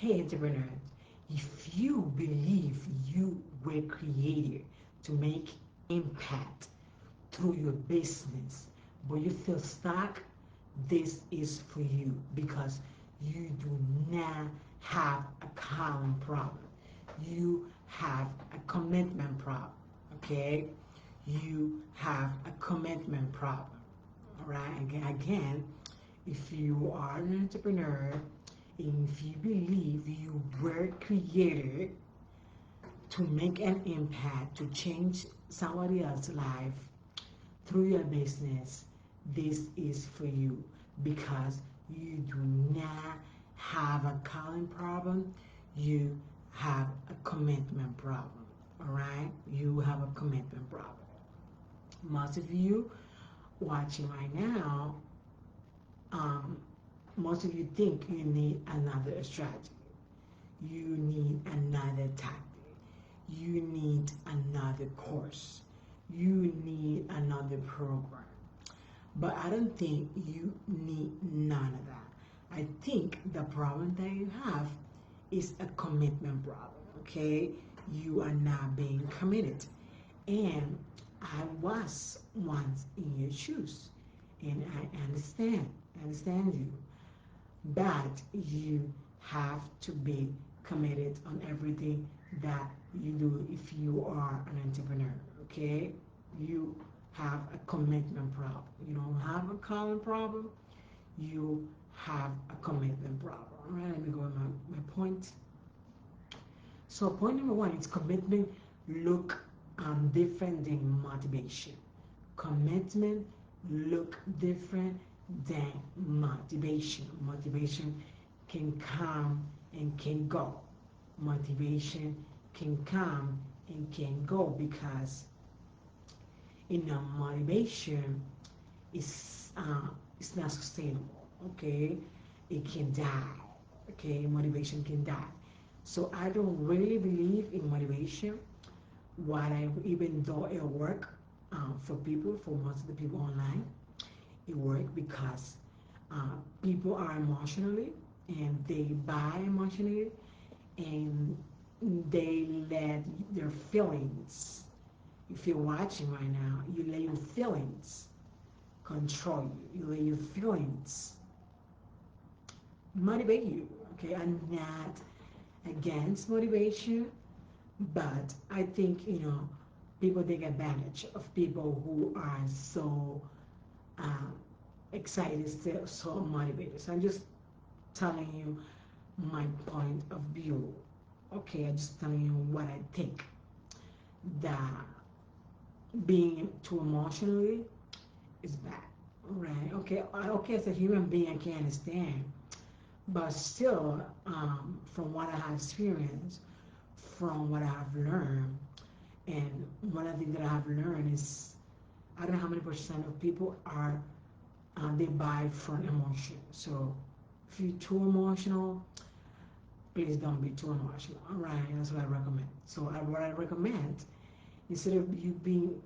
Hey entrepreneur, if you believe you were created to make impact through your business, but you feel stuck, this is for you because you do not have a calling problem. You have a commitment problem, okay? You have a commitment problem, all right? Again, if you are an entrepreneur, and if you believe you were created to make an impact, to change somebody else's life through your business, this is for you because you do not have a calling problem, you have a commitment problem. All right, you have a commitment problem. Most of you watching right now, um, most of you think you need another strategy, you need another tactic, you need another course, you need another program. But I don't think you need none of that. I think the problem that you have is a commitment problem, okay? You are not being committed. And I was once in your shoes, and I understand you. But you have to be committed on everything that you do if you are an entrepreneur, okay? You have a commitment problem. You don't have a calling problem, you have a commitment problem. All right, let me go with my point. So point number one is commitment look different than motivation. Commitment look different than motivation. Motivation can come and can go. Motivation can come and can go because motivation is not sustainable. Okay, it can die. Okay, motivation can die. So I don't really believe in motivation. What I even though it work for people, for most of the people online, it work because people are emotionally and they buy emotionally and they let their feelings. If you're watching right now, you let your feelings control you. You let your feelings motivate you. Okay, I'm not against motivation, but I think people take advantage of people who are so um, excited, so motivated. So I'm just telling you my point of view. Okay, I'm just telling you what I think. That being too emotionally is bad, right? Okay, okay, as a human being, I can understand, but still, from what I have experienced, from what I have learned, and one of the things that I have learned is I don't know how many percent of people are they buy from emotion. So if you're too emotional, please don't be too emotional. All right, that's what I recommend. So what I recommend, instead of you being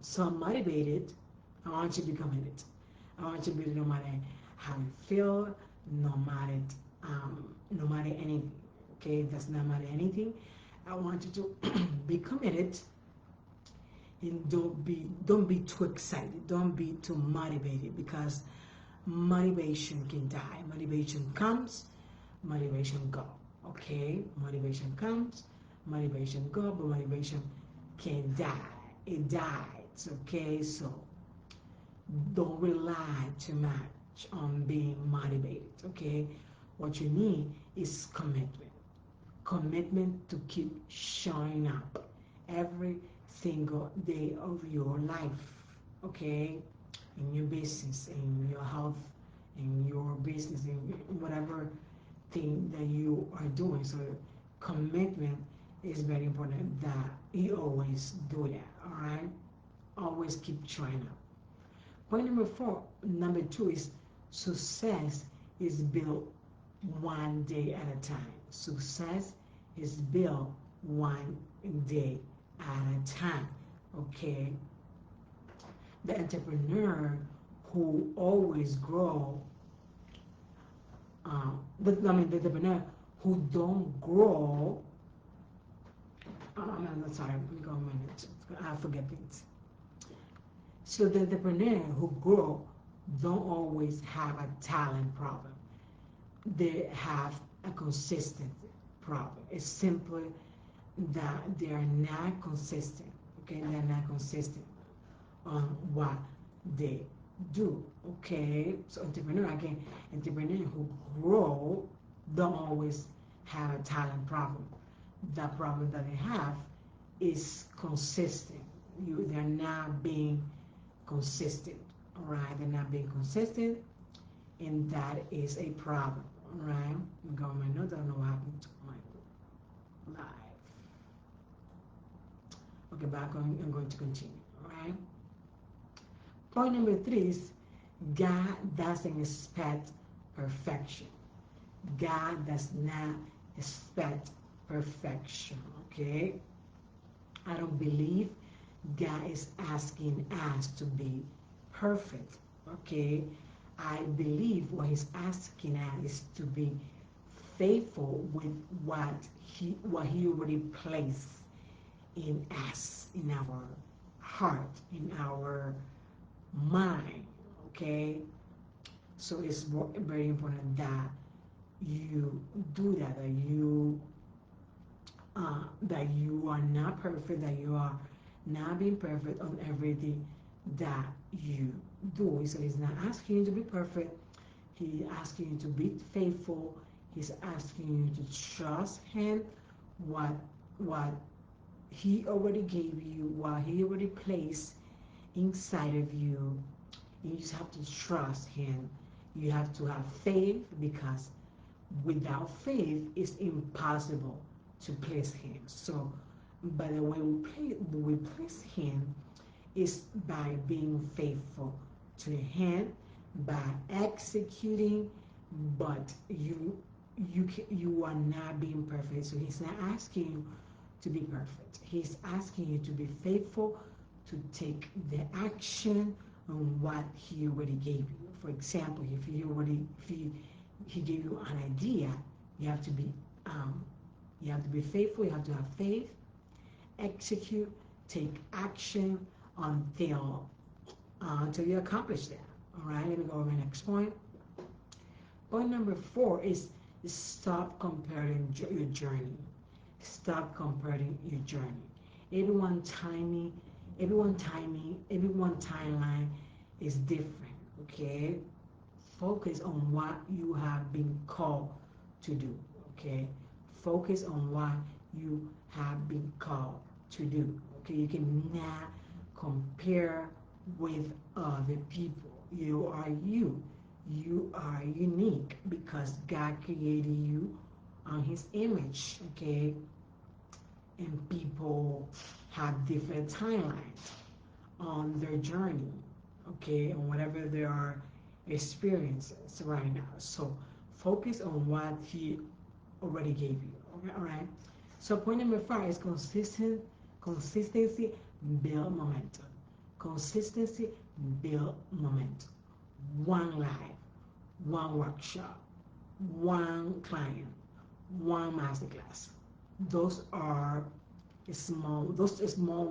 so motivated, I want you to be committed. I want you to be no matter how you feel, no matter no matter anything. Okay, that's not matter anything. I want you to be committed and don't be too excited. Don't be too motivated because motivation can die. Motivation comes, motivation go. Okay, motivation comes, motivation go, but motivation can die. It dies. Okay, so don't rely too much on being motivated. Okay, what you need is commitment. Commitment to keep showing up every single day of your life. Okay, in your business, in your health, in your business, in whatever thing that you are doing. So commitment is very important that you always do that. All right, always keep showing up. Point number two is success is built one day at a time. Success is built one day at a time. Okay, the entrepreneur who always grow, the entrepreneur who don't grow. I'm sorry, let me go a minute. I forget things. So the entrepreneur who grow don't always have a talent problem. They have a consistent problem. It's simply that they are not consistent. Okay, they're not consistent on what they do. Okay, so entrepreneur who grow don't always have a talent problem. The problem that they have is consistent. They're not being consistent. All right, they're not being consistent, and that is a problem. All right, I'm going my notes. I don't know what happened to my live. Okay, but I'm going to continue. All right. Point number 3 is God doesn't expect perfection. God does not expect perfection. Okay. I don't believe God is asking us to be perfect. Okay. I believe what He's asking us is to be faithful with what He already placed in us, in our heart, in our mind. Okay. So it's very important that you do that. That you are not perfect. That you are not being perfect on everything that you do. So He's not asking you to be perfect. He's asking you to be faithful. He's asking you to trust Him. What He already gave you, what He already placed inside of you. You just have to trust Him. You have to have faith, because without faith it's impossible to please Him. So, but the way we please Him is by being faithful to Him, by executing. But you are not being perfect. So He's not asking you to be perfect. He's asking you to be faithful, to take the action on what He already gave you. For example, if He gave you an idea, you have to be faithful. You have to have faith, execute, take action until you accomplish that. All right. Let me go to my next point. Point number 4 is stop comparing your journey. Stop comparing your journey. Everyone timeline is different. Okay. Focus on what you have been called to do. Okay. Focus on what you have been called to do. Okay. You cannot compare with other people. You are you. You are unique because God created you on His image. Okay. And people have different timelines on their journey. Okay. And whatever they are experiences right now. So focus on what He already gave you. Okay. All right. So point number 5 is consistency build momentum. Consistency build momentum. One live, one workshop, one client, one masterclass. Those are small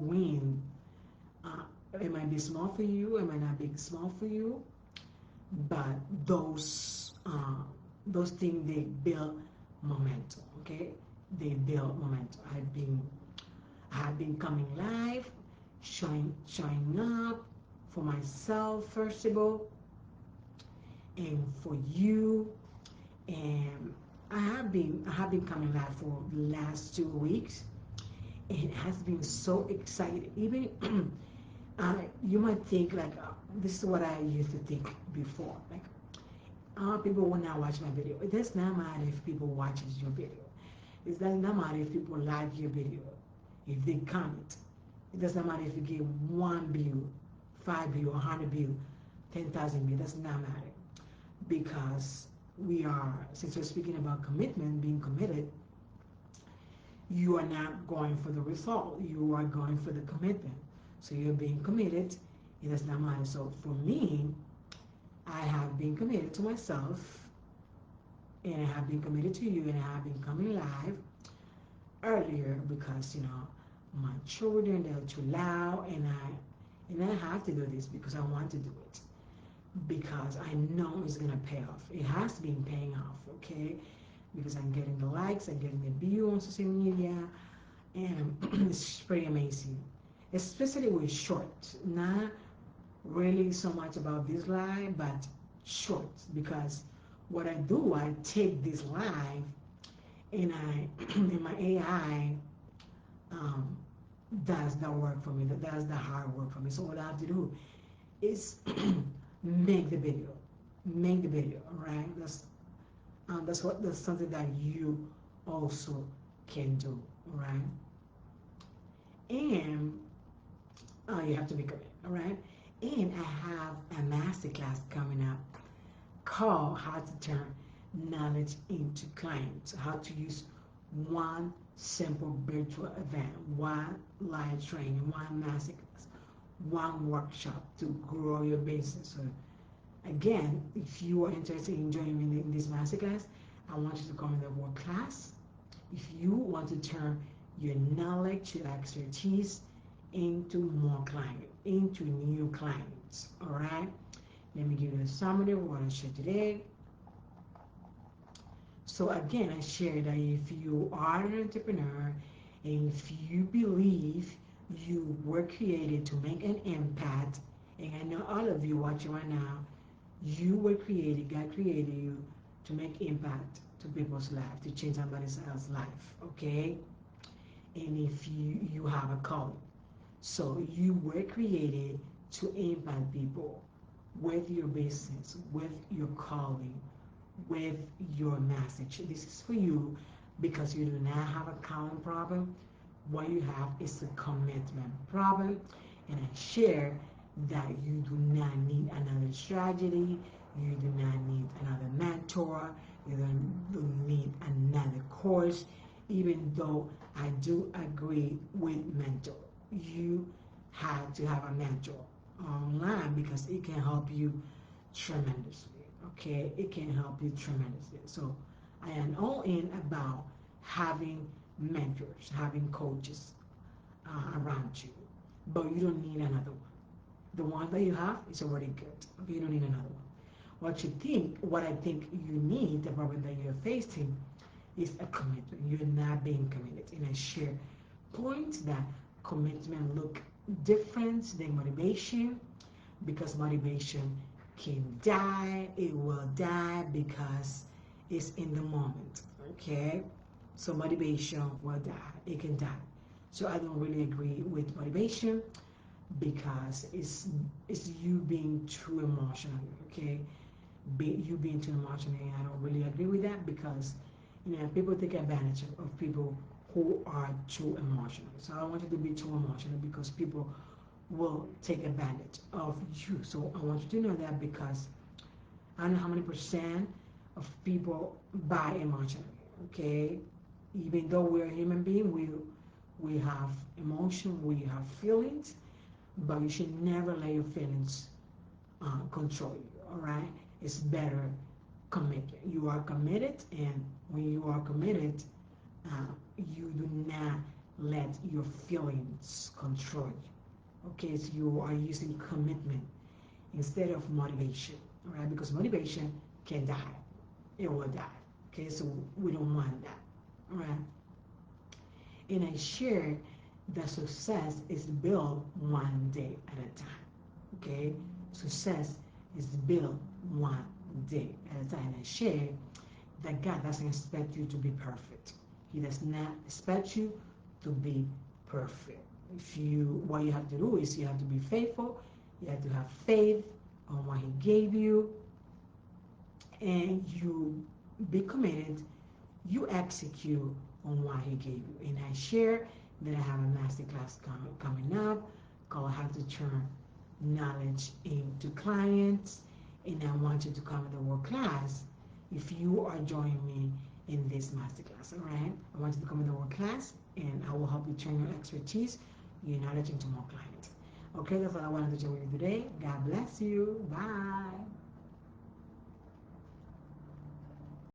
wins. It might be small for you, it might not be small for you, but those things, they build momentum. Okay, they build momentum. I have been coming live, showing up for myself first of all, and for you. And I have been coming live for the last 2 weeks, and it has been so exciting. Even you might think like, this is what I used to think before. Like, people will not watch my video. It does not matter if people watches your video. It does not matter if people like your video, if they comment. It does not matter if you get 1 view, 5 view, 100 view, 10,000 view. It does not matter, because since we're speaking about commitment, being committed, you are not going for the result. You are going for the commitment. So you're being committed. It does not matter. So for me, I have been committed to myself, and I have been committed to you, and I have been coming live earlier because my children, they're too loud, and I have to do this because I want to do it because I know it's gonna pay off. It has been paying off, okay? Because I'm getting the likes, I'm getting the view on social media, and it's pretty amazing. Especially with shorts, not really so much about this live, but shorts because what I do, I take this live and I in my AI um, does the work for me. That does the hard work for me. So what I have to do is make the video, make the video. Right? That's something that you also can do. Right? And you have to be committed. All right? And I have a masterclass coming up called How to Turn Knowledge into Clients. How to use one simple virtual event, one live training, one masterclass, one workshop to grow your business. So again, if you are interested in joining me in this masterclass, I want you to come in the work class. If you want to turn your knowledge, your expertise into more clients, into new clients. All right. Let me give you a summary of what I shared today. So again, I shared that if you are an entrepreneur and if you believe you were created to make an impact, and I know all of you watching right now, you were created, God created you to make impact to people's life, to change somebody else's life, okay? And if you have a calling. So you were created to impact people with your business, with your calling, with your message. This is for you because you do not have a calling problem. What you have is a commitment problem. And I share that you do not need another strategy. You do not need another mentor. You don't need another course, even though I do agree with mentor. You have to have a mentor online because it can help you tremendously. Okay, it can help you tremendously. So I am all in about having mentors, having coaches around you, but you don't need another one. The one that you have is already good. Okay, you don't need another one. What I think you need, the problem that you're facing, is a commitment. You're not being committed. And I share points that commitment look different than motivation because motivation can die. It will die because it's in the moment. Okay, so motivation will die. It can die. So I don't really agree with motivation because it's you being too emotional. Okay, you being too emotional. I don't really agree with that because people take advantage of people who are too emotional. So I don't want you to be too emotional because people will take advantage of you. So I want you to know that because I don't know how many percent of people buy emotionally. Okay, even though we're a human being, we have emotion, we have feelings, but you should never let your feelings control you. All right, it's better committed. You are committed, and when you are committed, you do not let your feelings control you. Okay, so you are using commitment instead of motivation. All right, because motivation can die. It will die. Okay, so we don't want that. All right. And I share that success is built one day at a time. Okay, success is built one day at a time. And I share that God doesn't expect you to be perfect. He does not expect you to be perfect. What you have to do is you have to be faithful. You have to have faith on what He gave you, and you be committed. You execute on what He gave you. And I share that I have a masterclass coming up called How to Turn Knowledge into Clients. And I want you to come to the world class if you are joining me in this masterclass. All right? I want you to come in the world class, and I will help you turn your expertise, your knowledge into more clients. Okay, that's all I wanted to share with you today. God bless you. Bye.